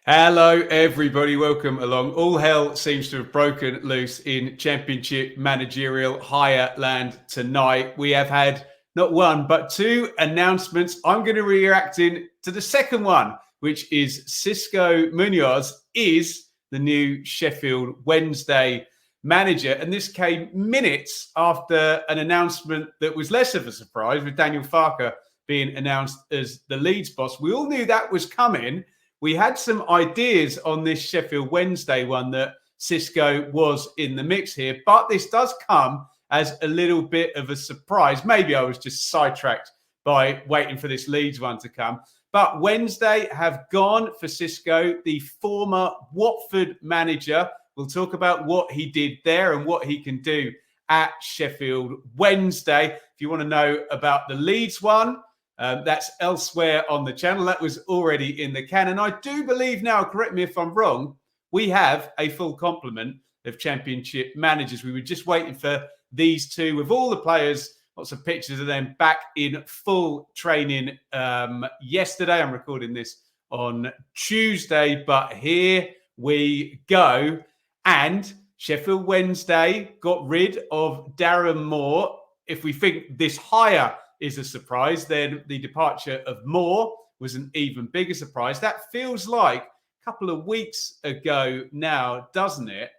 Hello, everybody. Welcome along. All hell seems to have broken loose in Championship managerial higher land tonight. We have had not one, but two announcements. I'm going to be reacting to the second one, which is Xisco Munoz is the new Sheffield Wednesday manager. And this came minutes after an announcement that was less of a surprise, with Daniel Farke being announced as the Leeds boss. We all knew that was coming. We had some ideas on this Sheffield Wednesday one that Cisco was in the mix here, but this does come as a little bit of a surprise. Maybe I was just sidetracked by waiting for this Leeds one to come. But Wednesday have gone for Cisco, the former Watford manager. We'll talk about what he did there and what he can do at Sheffield Wednesday. If you want to know about the Leeds one, that's elsewhere on the channel. That was already in the can. And I do believe now, correct me if I'm wrong, we have a full complement of Championship managers. We were just waiting for these two with all the players, lots of pictures of them back in full training yesterday. I'm recording this on Tuesday, but here we go. And Sheffield Wednesday got rid of Darren Moore. If we think this hire is a surprise, then the departure of Moore was an even bigger surprise. That feels like a couple of weeks ago now, doesn't it?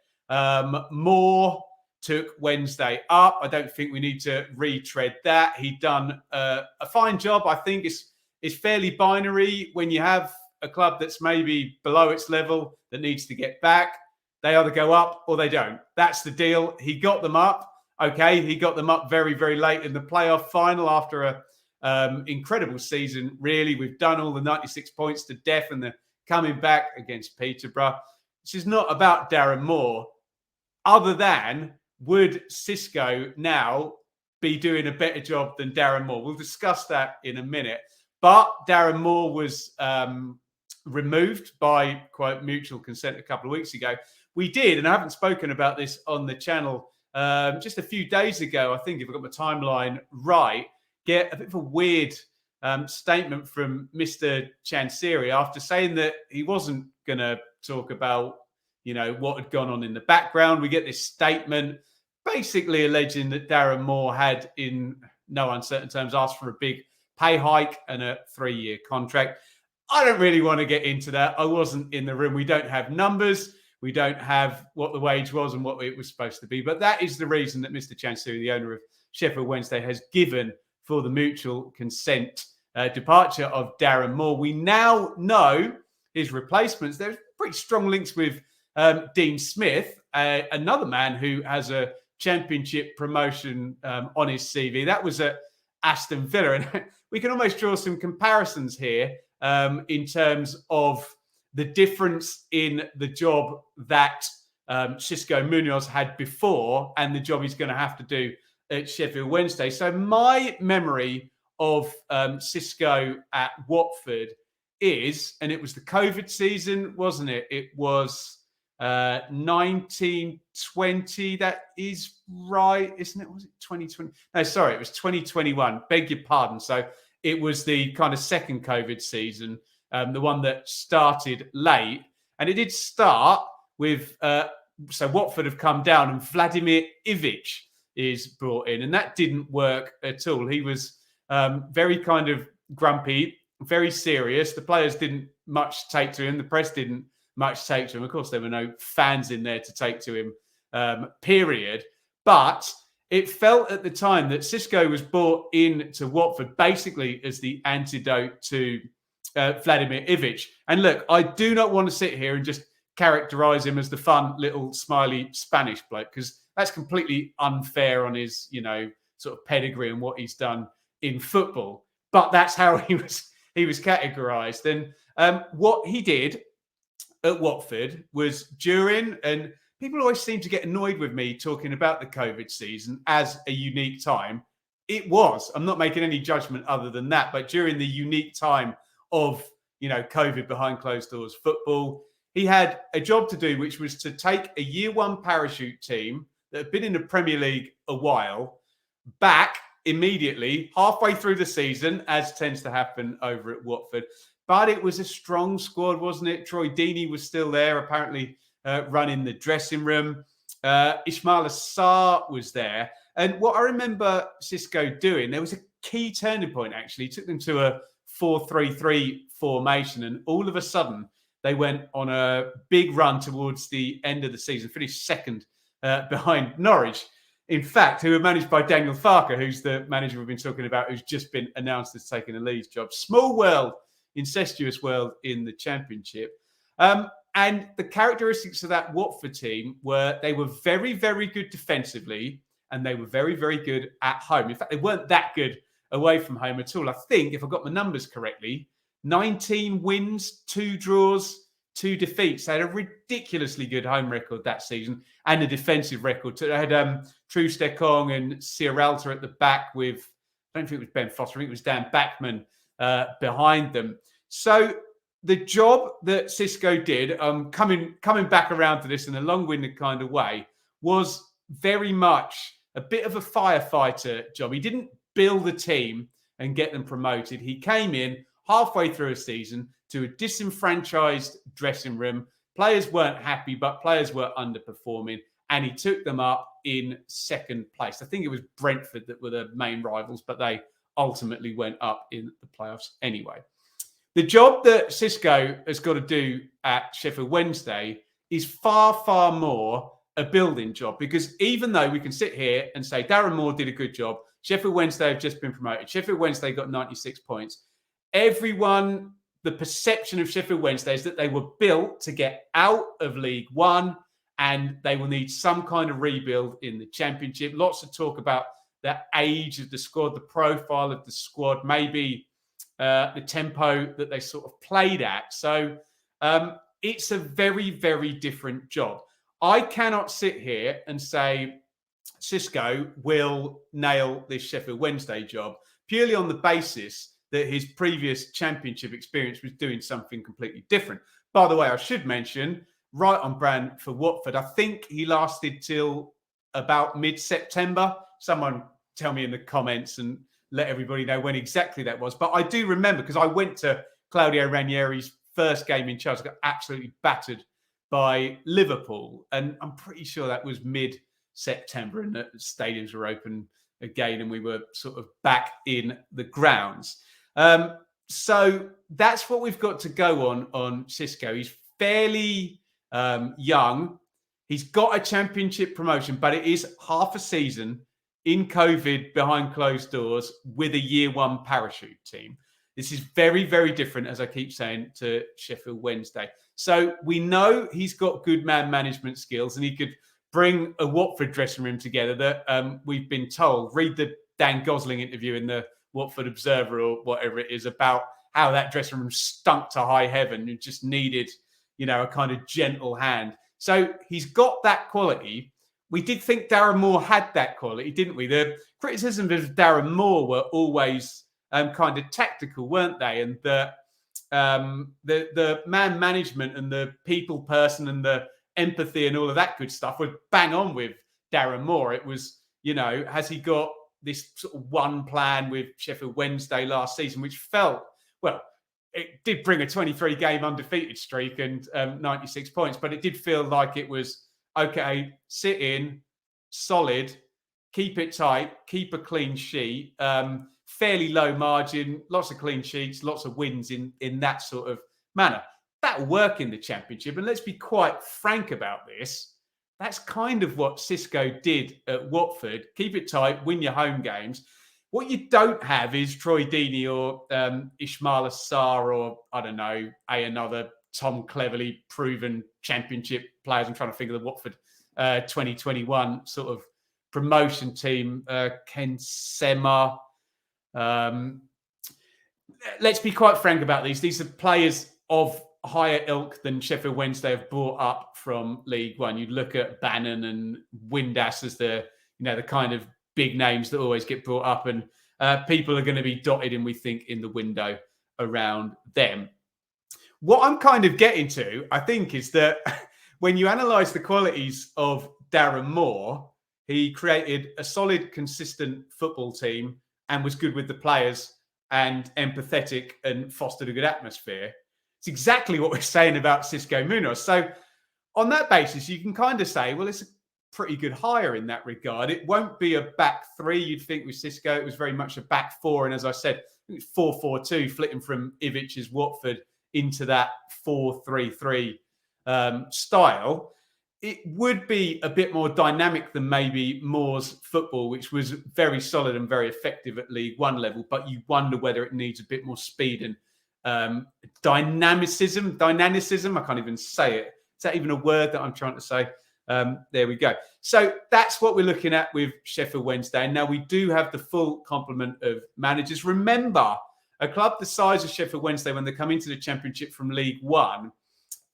Moore took Wednesday up. I don't think we need to retread that. He'd done a fine job. I think it's fairly binary when you have a club that's maybe below its level that needs to get back. They either go up or they don't. That's the deal. He got them up. Okay, he got them up very, very late in the playoff final after an incredible season, really. We've done all the 96 points to death and the coming back against Peterborough. This is not about Darren Moore, other than would Cisco now be doing a better job than Darren Moore? We'll discuss that in a minute. But Darren Moore was removed by, quote, mutual consent a couple of weeks ago. We did, and I haven't spoken about this on the channel just a few days ago, I think, if I got my timeline right, get a bit of a weird statement from Mr. Chansiri after saying that he wasn't going to talk about, what had gone on in the background. We get this statement basically alleging that Darren Moore had, in no uncertain terms, asked for a big pay hike and a 3-year contract. I don't really want to get into that. I wasn't in the room. We don't have numbers. We don't have what the wage was and what it was supposed to be. But that is the reason that Mr. Chansiri, the owner of Sheffield Wednesday, has given for the mutual consent departure of Darren Moore. We now know his replacements. There's pretty strong links with Dean Smith, another man who has a Championship promotion on his CV. That was at Aston Villa. And we can almost draw some comparisons here in terms of the difference in the job that Xisco Munoz had before and the job he's going to have to do at Sheffield Wednesday. So my memory of Cisco at Watford is, and it was the COVID season, wasn't it? It was 1920. That is right, isn't it? Was it 2020? No, sorry, it was 2021. Beg your pardon. So it was the kind of second COVID season. The one that started late. And it did start with, so Watford have come down and Vladimir Ivic is brought in. And that didn't work at all. He was very kind of grumpy, very serious. The players didn't much take to him. The press didn't much take to him. Of course, there were no fans in there to take to him, period. But it felt at the time that Cisco was brought in to Watford basically as the antidote to Vladimir Ivic. And look, I do not want to sit here and just characterize him as the fun little smiley Spanish bloke, because that's completely unfair on his, sort of pedigree and what he's done in football. But that's how he was categorized. And what he did at Watford was during, and people always seem to get annoyed with me talking about the COVID season as a unique time. It was. I'm not making any judgment other than that. But during the unique time of, COVID behind closed doors football, he had a job to do, which was to take a year one parachute team that had been in the Premier League a while back immediately, halfway through the season, as tends to happen over at Watford, but it was a strong squad, wasn't it? Troy Deeney was still there, apparently running the dressing room. Ismail Assar was there. And what I remember Cisco doing, there was a key turning point, actually. It took them to a 4-3-3 formation, and all of a sudden, they went on a big run towards the end of the season, finished second behind Norwich. In fact, who were managed by Daniel Farker, who's the manager we've been talking about, who's just been announced as taking a Leeds job. Small world, incestuous world in the Championship. And the characteristics of that Watford team were they were very, very good defensively, and they were very, very good at home. In fact, they weren't that good away from home at all. I think, if I got my numbers correctly, 19 wins, 2 draws, 2 defeats. They had a ridiculously good home record that season and a defensive record. They had Troost-Ekong and Sierralta at the back with, I don't think it was Ben Foster, I think it was Dan Bachman behind them. So the job that Cisco did, coming back around to this in a long-winded kind of way, was very much a bit of a firefighter job. He didn't build a team and get them promoted. He came in halfway through a season to a disenfranchised dressing room. Players weren't happy, but players were underperforming, and he took them up in second place. I think it was Brentford that were the main rivals, but they ultimately went up in the playoffs anyway. The job that Cisco has got to do at Sheffield Wednesday is far, far more a building job, because even though we can sit here and say Darren Moore did a good job, Sheffield Wednesday have just been promoted, Sheffield Wednesday got 96 points, everyone, the perception of Sheffield Wednesday is that they were built to get out of League One and they will need some kind of rebuild in the Championship. Lots of talk about the age of the squad, the profile of the squad, maybe the tempo that they sort of played at. So it's a very, very different job. I cannot sit here and say Cisco will nail this Sheffield Wednesday job purely on the basis that his previous Championship experience was doing something completely different. By the way, I should mention, right on brand for Watford, I think he lasted till about mid-September. Someone tell me in the comments and let everybody know when exactly that was. But I do remember, because I went to Claudio Ranieri's first game in charge, got absolutely battered by Liverpool. And I'm pretty sure that was mid-September and the stadiums were open again and we were sort of back in the grounds. So that's what we've got to go on Cisco. He's fairly young. He's got a Championship promotion, but it is half a season in COVID behind closed doors with a year one parachute team. This is very, very different, as I keep saying, to Sheffield Wednesday. So we know he's got good man management skills and he could bring a Watford dressing room together that we've been told. Read the Dan Gosling interview in the Watford Observer or whatever it is about how that dressing room stunk to high heaven and just needed, a kind of gentle hand. So he's got that quality. We did think Darren Moore had that quality, didn't we? The criticisms of Darren Moore were always kind of tactical, weren't they? And the man management and the people person and the empathy and all of that good stuff would bang on with Darren Moore. It was, has he got this sort of one plan with Sheffield Wednesday last season, which felt, well, it did bring a 23-game undefeated streak and 96 points, but it did feel like it was, okay, sit in, solid, keep it tight, keep a clean sheet, fairly low margin, lots of clean sheets, lots of wins in that sort of manner. That'll work in the Championship. And let's be quite frank about this. That's kind of what Cisco did at Watford. Keep it tight, win your home games. What you don't have is Troy Deeney or Ismail Assar or, I don't know, another Tom Cleverley proven Championship players. I'm trying to think of the Watford 2021 sort of promotion team. Ken Sema. Let's be quite frank about these. These are players of higher ilk than Sheffield Wednesday have brought up from League One. You look at Bannon and Windass as the kind of big names that always get brought up, and people are going to be dotted in, we think, in the window around them. What I'm kind of getting to, I think, is that when you analyse the qualities of Darren Moore, he created a solid, consistent football team and was good with the players and empathetic and fostered a good atmosphere. It's exactly what we're saying about Xisco Munoz. So on that basis, you can kind of say, well, it's a pretty good hire in that regard. It won't be a back three, you'd think, with Cisco. It was very much a back four. And as I said, it's 4-4-2, flitting from Ivic's Watford into that 4-3-3 style. It would be a bit more dynamic than maybe Moore's football, which was very solid and very effective at League One level. But you wonder whether it needs a bit more speed and dynamicism. I can't even say it. Is that even a word that I'm trying to say? There we go. So that's what we're looking at with Sheffield Wednesday. And now we do have the full complement of managers. Remember, a club the size of Sheffield Wednesday, when they come into the Championship from League One,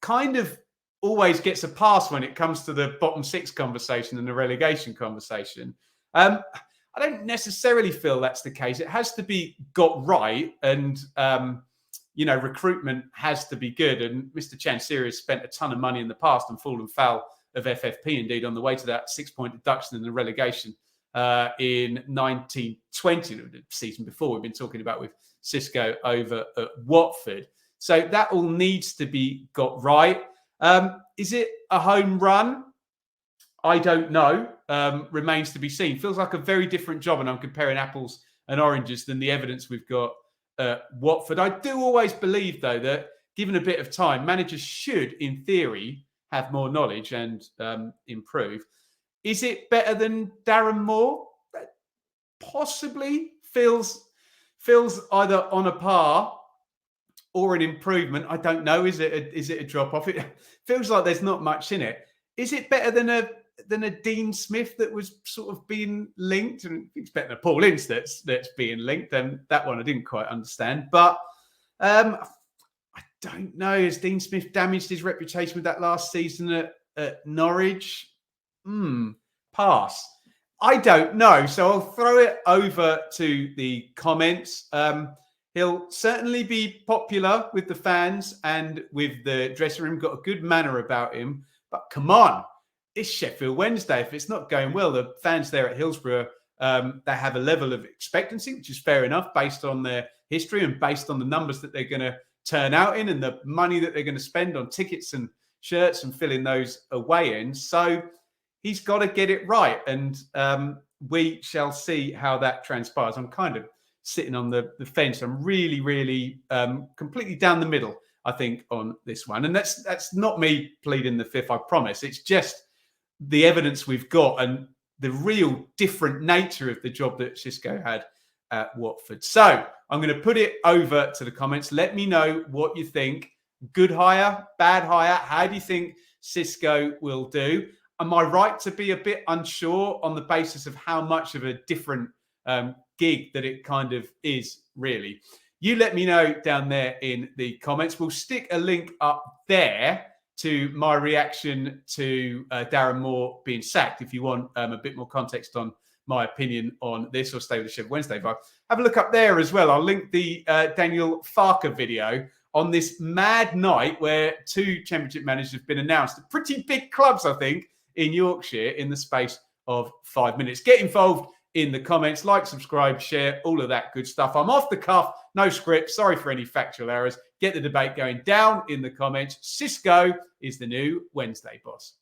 kind of always gets a pass when it comes to the bottom six conversation and the relegation conversation. I don't necessarily feel that's the case. It has to be got right, and recruitment has to be good. And Mr. Chansiri has spent a ton of money in the past and fallen foul of FFP, indeed, on the way to that 6-point deduction in the relegation in 1920, the season before we've been talking about with Cisco over at Watford. So that all needs to be got right. Is it a home run? I don't know. Remains to be seen. Feels like a very different job, and I'm comparing apples and oranges than the evidence we've got at Watford. I do always believe, though, that given a bit of time, managers should, in theory, have more knowledge and improve. Is it better than Darren Moore? Possibly. Feels either on a par or an improvement. I don't know. Is it a drop off? It feels like there's not much in it. Is it better than a Dean Smith that was sort of being linked? And it's better than a Paul Ince that's being linked. And that one I didn't quite understand. But I don't know. Has Dean Smith damaged his reputation with that last season at Norwich? Pass. I don't know. So I'll throw it over to the comments. He'll certainly be popular with the fans and with the dressing room. Got a good manner about him. But come on, it's Sheffield Wednesday. If it's not going well, the fans there at Hillsborough, they have a level of expectancy, which is fair enough based on their history and based on the numbers that they're going to turn out in and the money that they're going to spend on tickets and shirts and filling those away in. So he's got to get it right. And we shall see how that transpires. I'm kind of sitting on the fence. I'm really, really completely down the middle, I think, on this one. And that's not me pleading the fifth, I promise. It's just the evidence we've got and the real different nature of the job that Cisco had at Watford. So I'm going to put it over to the comments. Let me know what you think. Good hire, bad hire. How do you think Cisco will do? Am I right to be a bit unsure on the basis of how much of a different gig that it kind of is, really? You let me know down there in the comments. We'll stick a link up there to my reaction to Darren Moore being sacked if you want a bit more context on my opinion on this, or stay with the Sheffield Wednesday vibe. Have a look up there as well. I'll link the Daniel Farker video on this mad night where two Championship managers have been announced at pretty big clubs, I think, in Yorkshire in the space of 5 minutes. Get involved in the comments, like, subscribe, share, all of that good stuff. I'm off the cuff, no script. Sorry for any factual errors. Get the debate going down in the comments. Cisco is the new Wednesday boss.